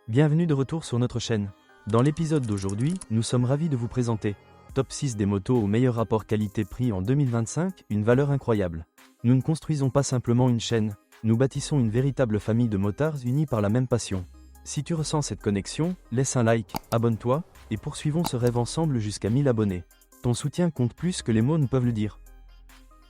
Bienvenue de retour sur notre chaîne. Dans l'épisode d'aujourd'hui, nous sommes ravis de vous présenter Top 6 des motos au meilleur rapport qualité-prix en 2025, une valeur incroyable. Nous ne construisons pas simplement une chaîne, nous bâtissons une véritable famille de motards unis par la même passion. Si tu ressens cette connexion, laisse un like, abonne-toi, et poursuivons ce rêve ensemble jusqu'à 1000 abonnés. Ton soutien compte plus que les mots ne peuvent le dire.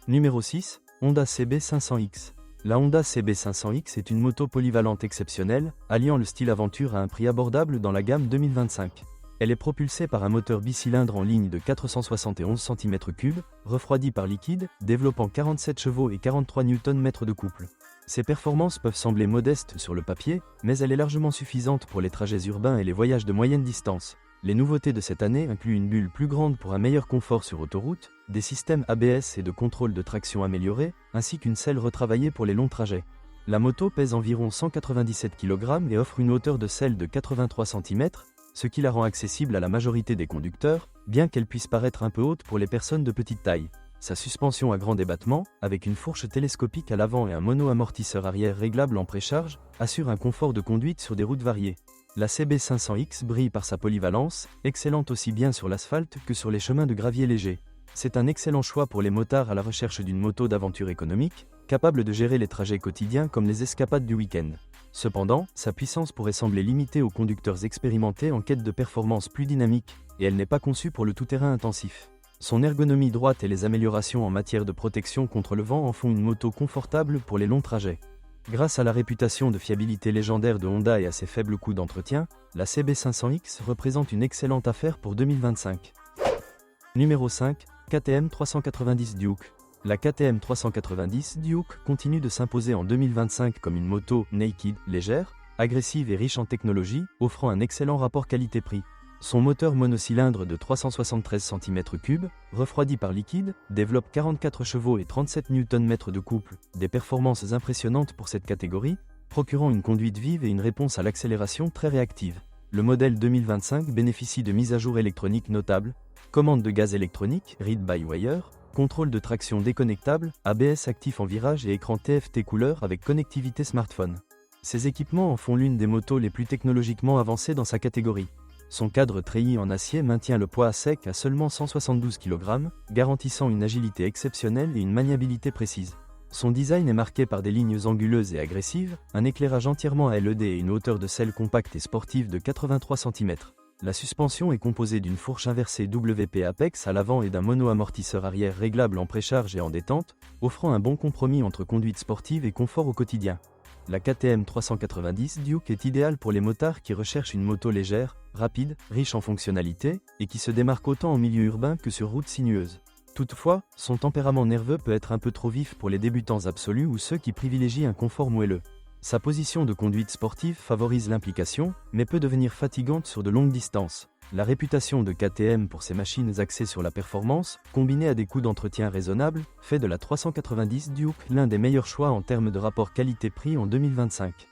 Numéro 6, Honda CB500X. La Honda CB500X est une moto polyvalente exceptionnelle, alliant le style aventure à un prix abordable dans la gamme 2025. Elle est propulsée par un moteur bicylindre en ligne de 471 cm3, refroidi par liquide, développant 47 chevaux et 43 Nm de couple. Ses performances peuvent sembler modestes sur le papier, mais elle est largement suffisante pour les trajets urbains et les voyages de moyenne distance. Les nouveautés de cette année incluent une bulle plus grande pour un meilleur confort sur autoroute, des systèmes ABS et de contrôle de traction améliorés, ainsi qu'une selle retravaillée pour les longs trajets. La moto pèse environ 197 kg et offre une hauteur de selle de 83 cm, ce qui la rend accessible à la majorité des conducteurs, bien qu'elle puisse paraître un peu haute pour les personnes de petite taille. Sa suspension à grand débattement, avec une fourche télescopique à l'avant et un mono-amortisseur arrière réglable en précharge, assure un confort de conduite sur des routes variées. La CB500X brille par sa polyvalence, excellente aussi bien sur l'asphalte que sur les chemins de gravier léger. C'est un excellent choix pour les motards à la recherche d'une moto d'aventure économique, capable de gérer les trajets quotidiens comme les escapades du week-end. Cependant, sa puissance pourrait sembler limitée aux conducteurs expérimentés en quête de performances plus dynamiques, et elle n'est pas conçue pour le tout-terrain intensif. Son ergonomie droite et les améliorations en matière de protection contre le vent en font une moto confortable pour les longs trajets. Grâce à la réputation de fiabilité légendaire de Honda et à ses faibles coûts d'entretien, la CB500X représente une excellente affaire pour 2025. Numéro 5, KTM 390 Duke. La KTM 390 Duke continue de s'imposer en 2025 comme une moto naked, légère, agressive et riche en technologie, offrant un excellent rapport qualité-prix. Son moteur monocylindre de 373 cm3, refroidi par liquide, développe 44 chevaux et 37 Nm de couple, des performances impressionnantes pour cette catégorie, procurant une conduite vive et une réponse à l'accélération très réactive. Le modèle 2025 bénéficie de mises à jour électroniques notables, commande de gaz électronique, read-by-wire, contrôle de traction déconnectable, ABS actif en virage et écran TFT couleur avec connectivité smartphone. Ces équipements en font l'une des motos les plus technologiquement avancées dans sa catégorie. Son cadre treillis en acier maintient le poids à sec à seulement 172 kg, garantissant une agilité exceptionnelle et une maniabilité précise. Son design est marqué par des lignes anguleuses et agressives, un éclairage entièrement à LED et une hauteur de selle compacte et sportive de 83 cm. La suspension est composée d'une fourche inversée WP Apex à l'avant et d'un mono-amortisseur arrière réglable en précharge et en détente, offrant un bon compromis entre conduite sportive et confort au quotidien. La KTM 390 Duke est idéale pour les motards qui recherchent une moto légère, rapide, riche en fonctionnalités, et qui se démarque autant en milieu urbain que sur route sinueuse. Toutefois, son tempérament nerveux peut être un peu trop vif pour les débutants absolus ou ceux qui privilégient un confort moelleux. Sa position de conduite sportive favorise l'implication, mais peut devenir fatigante sur de longues distances. La réputation de KTM pour ses machines axées sur la performance, combinée à des coûts d'entretien raisonnables, fait de la 390 Duke l'un des meilleurs choix en termes de rapport qualité-prix en 2025.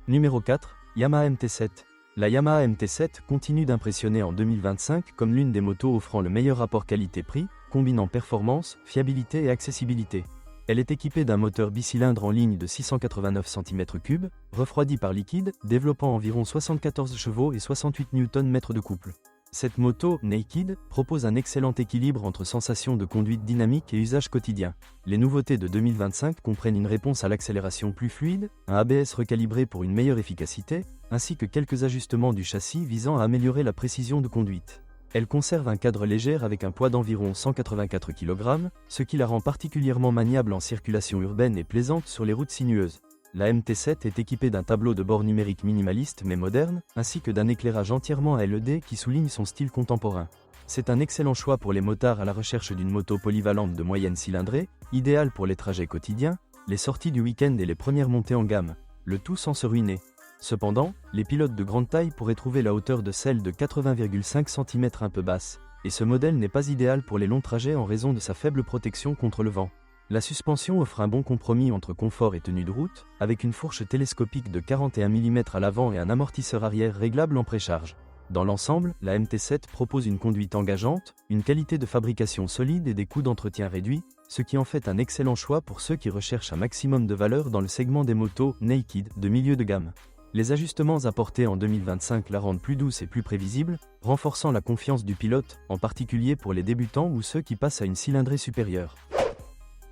Numéro 4, Yamaha MT7. La Yamaha MT7 continue d'impressionner en 2025 comme l'une des motos offrant le meilleur rapport qualité-prix, combinant performance, fiabilité et accessibilité. Elle est équipée d'un moteur bicylindre en ligne de 689 cm3, refroidi par liquide, développant environ 74 chevaux et 68 Nm de couple. Cette moto, naked, propose un excellent équilibre entre sensations de conduite dynamique et usage quotidien. Les nouveautés de 2025 comprennent une réponse à l'accélération plus fluide, un ABS recalibré pour une meilleure efficacité, ainsi que quelques ajustements du châssis visant à améliorer la précision de conduite. Elle conserve un cadre léger avec un poids d'environ 184 kg, ce qui la rend particulièrement maniable en circulation urbaine et plaisante sur les routes sinueuses. La MT7 est équipée d'un tableau de bord numérique minimaliste mais moderne, ainsi que d'un éclairage entièrement à LED qui souligne son style contemporain. C'est un excellent choix pour les motards à la recherche d'une moto polyvalente de moyenne cylindrée, idéale pour les trajets quotidiens, les sorties du week-end et les premières montées en gamme, le tout sans se ruiner. Cependant, les pilotes de grande taille pourraient trouver la hauteur de selle de 80,5 cm un peu basse, et ce modèle n'est pas idéal pour les longs trajets en raison de sa faible protection contre le vent. La suspension offre un bon compromis entre confort et tenue de route, avec une fourche télescopique de 41 mm à l'avant et un amortisseur arrière réglable en précharge. Dans l'ensemble, la MT7 propose une conduite engageante, une qualité de fabrication solide et des coûts d'entretien réduits, ce qui en fait un excellent choix pour ceux qui recherchent un maximum de valeur dans le segment des motos naked de milieu de gamme. Les ajustements apportés en 2025 la rendent plus douce et plus prévisible, renforçant la confiance du pilote, en particulier pour les débutants ou ceux qui passent à une cylindrée supérieure.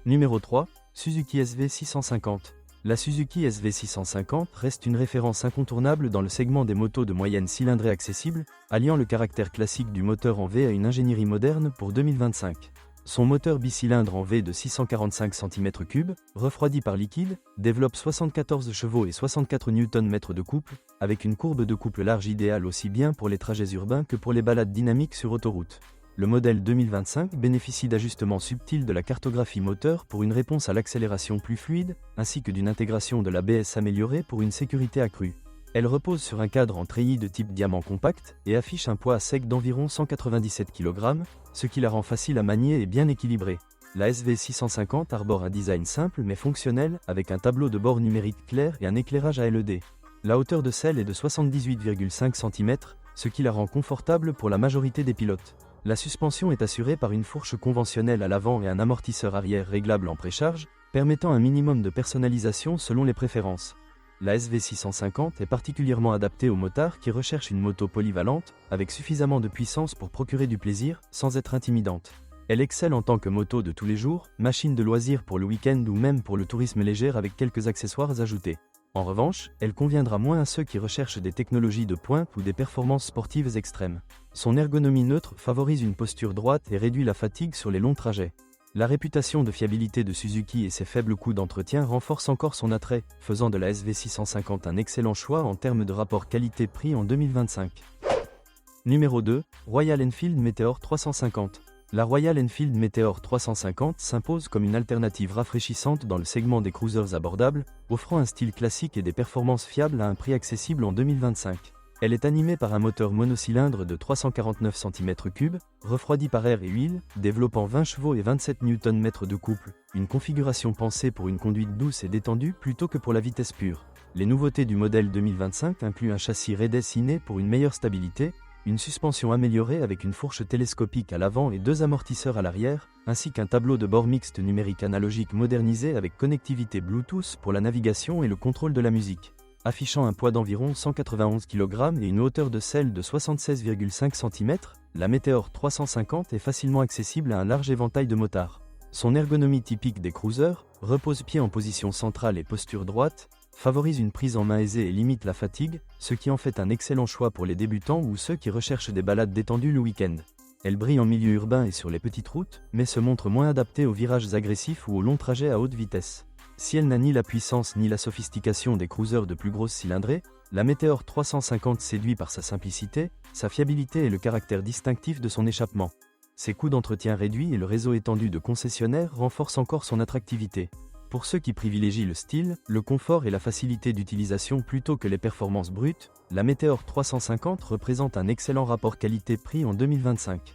Numéro 3, Suzuki SV650. La Suzuki SV650 reste une référence incontournable dans le segment des motos de moyenne cylindrée accessible, alliant le caractère classique du moteur en V à une ingénierie moderne pour 2025. Son moteur bicylindre en V de 645 cm3, refroidi par liquide, développe 74 chevaux et 64 Nm de couple, avec une courbe de couple large idéale aussi bien pour les trajets urbains que pour les balades dynamiques sur autoroute. Le modèle 2025 bénéficie d'ajustements subtils de la cartographie moteur pour une réponse à l'accélération plus fluide, ainsi que d'une intégration de l'ABS améliorée pour une sécurité accrue. Elle repose sur un cadre en treillis de type diamant compact et affiche un poids sec d'environ 197 kg, ce qui la rend facile à manier et bien équilibrée. La SV650 arbore un design simple mais fonctionnel, avec un tableau de bord numérique clair et un éclairage à LED. La hauteur de selle est de 78,5 cm, ce qui la rend confortable pour la majorité des pilotes. La suspension est assurée par une fourche conventionnelle à l'avant et un amortisseur arrière réglable en précharge, permettant un minimum de personnalisation selon les préférences. La SV650 est particulièrement adaptée aux motards qui recherchent une moto polyvalente, avec suffisamment de puissance pour procurer du plaisir, sans être intimidante. Elle excelle en tant que moto de tous les jours, machine de loisirs pour le week-end ou même pour le tourisme léger avec quelques accessoires ajoutés. En revanche, elle conviendra moins à ceux qui recherchent des technologies de pointe ou des performances sportives extrêmes. Son ergonomie neutre favorise une posture droite et réduit la fatigue sur les longs trajets. La réputation de fiabilité de Suzuki et ses faibles coûts d'entretien renforcent encore son attrait, faisant de la SV650 un excellent choix en termes de rapport qualité-prix en 2025. Numéro 2, Royal Enfield Meteor 350. La Royal Enfield Meteor 350 s'impose comme une alternative rafraîchissante dans le segment des cruisers abordables, offrant un style classique et des performances fiables à un prix accessible en 2025. Elle est animée par un moteur monocylindre de 349 cm3, refroidi par air et huile, développant 20 chevaux et 27 Nm de couple, une configuration pensée pour une conduite douce et détendue plutôt que pour la vitesse pure. Les nouveautés du modèle 2025 incluent un châssis redessiné pour une meilleure stabilité, une suspension améliorée avec une fourche télescopique à l'avant et 2 amortisseurs à l'arrière, ainsi qu'un tableau de bord mixte numérique analogique modernisé avec connectivité Bluetooth pour la navigation et le contrôle de la musique. Affichant un poids d'environ 191 kg et une hauteur de selle de 76,5 cm, la Meteor 350 est facilement accessible à un large éventail de motards. Son ergonomie typique des cruisers, repose-pied en position centrale et posture droite, favorise une prise en main aisée et limite la fatigue, ce qui en fait un excellent choix pour les débutants ou ceux qui recherchent des balades détendues le week-end. Elle brille en milieu urbain et sur les petites routes, mais se montre moins adaptée aux virages agressifs ou aux longs trajets à haute vitesse. Si elle n'a ni la puissance ni la sophistication des cruisers de plus grosse cylindrée, la Meteor 350 séduit par sa simplicité, sa fiabilité et le caractère distinctif de son échappement. Ses coûts d'entretien réduits et le réseau étendu de concessionnaires renforcent encore son attractivité. Pour ceux qui privilégient le style, le confort et la facilité d'utilisation plutôt que les performances brutes, la Meteor 350 représente un excellent rapport qualité-prix en 2025.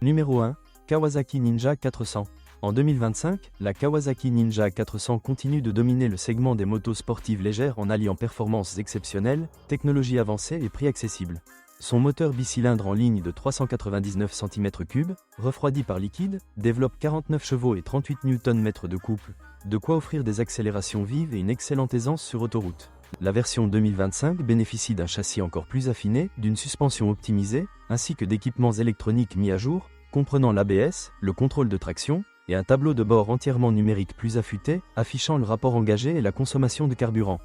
Numéro 1, Kawasaki Ninja 400. En 2025, la Kawasaki Ninja 400 continue de dominer le segment des motos sportives légères en alliant performances exceptionnelles, technologie avancée et prix accessible. Son moteur bicylindre en ligne de 399 cm3, refroidi par liquide, développe 49 chevaux et 38 Nm de couple, de quoi offrir des accélérations vives et une excellente aisance sur autoroute. La version 2025 bénéficie d'un châssis encore plus affiné, d'une suspension optimisée, ainsi que d'équipements électroniques mis à jour, comprenant l'ABS, le contrôle de traction, et un tableau de bord entièrement numérique plus affûté, affichant le rapport engagé et la consommation de carburant.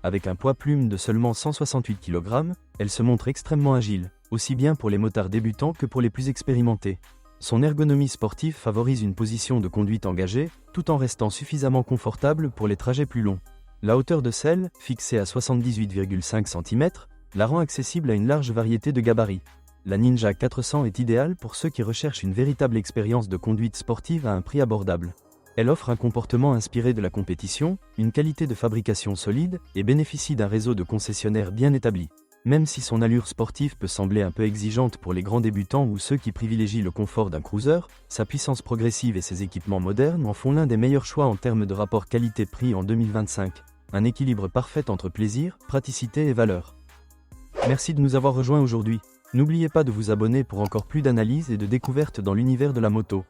Avec un poids plume de seulement 168 kg, elle se montre extrêmement agile, aussi bien pour les motards débutants que pour les plus expérimentés. Son ergonomie sportive favorise une position de conduite engagée, tout en restant suffisamment confortable pour les trajets plus longs. La hauteur de selle, fixée à 78,5 cm, la rend accessible à une large variété de gabarits. La Ninja 400 est idéale pour ceux qui recherchent une véritable expérience de conduite sportive à un prix abordable. Elle offre un comportement inspiré de la compétition, une qualité de fabrication solide et bénéficie d'un réseau de concessionnaires bien établi. Même si son allure sportive peut sembler un peu exigeante pour les grands débutants ou ceux qui privilégient le confort d'un cruiser, sa puissance progressive et ses équipements modernes en font l'un des meilleurs choix en termes de rapport qualité-prix en 2025. Un équilibre parfait entre plaisir, praticité et valeur. Merci de nous avoir rejoints aujourd'hui. N'oubliez pas de vous abonner pour encore plus d'analyses et de découvertes dans l'univers de la moto.